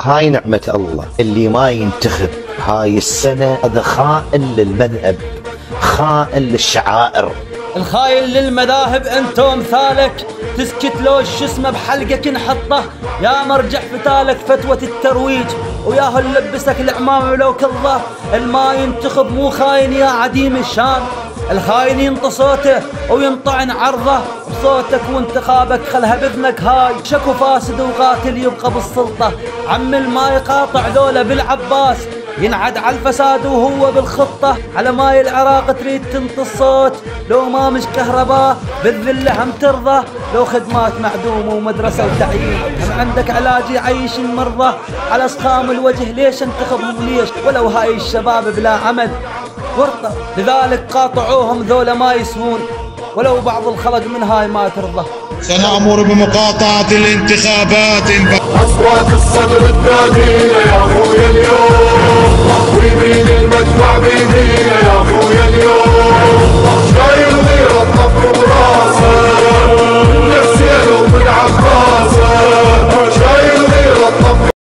هاي نعمة الله. اللي ما ينتخب هاي السنة هذا خائن للمذهب، خائن للشعائر. الخاين للمذاهب انت وامثالك، تسكت لو الشسمه بحلقك نحطه، يا مرجع فتالك فتوى الترويج، وياهو نلبسك العمامه ولو كظه. الما ينتخب مو خاين يا عديم الشان، الخاين ينطى صوته وينطعن عرضه بصوتك وانتخابك خلها باذنك. هاي شكو فاسد وقاتل يبقى بالسلطه، عم الما يقاطع ذولا بالعباس، ينعد على الفساد وهو بالخطة. على ماي العراق تريد تنطي الصوت، لو ما مش كهرباء بالذلة هم ترضى، لو خدمات معدومة ومدرسة وتعيين، هم عندك علاج يعيش المرضى. على اسخام الوجه ليش انتخبهم ليش، ولو هاي الشباب بلا عمل ورطة، لذلك قاطعوهم ذولا ما يسوون، ولو بعض الخلق من هاي ما ترضى. سنأمر بمقاطعة الانتخابات. أصوات الصدر الثانية يا أخويا اليوم.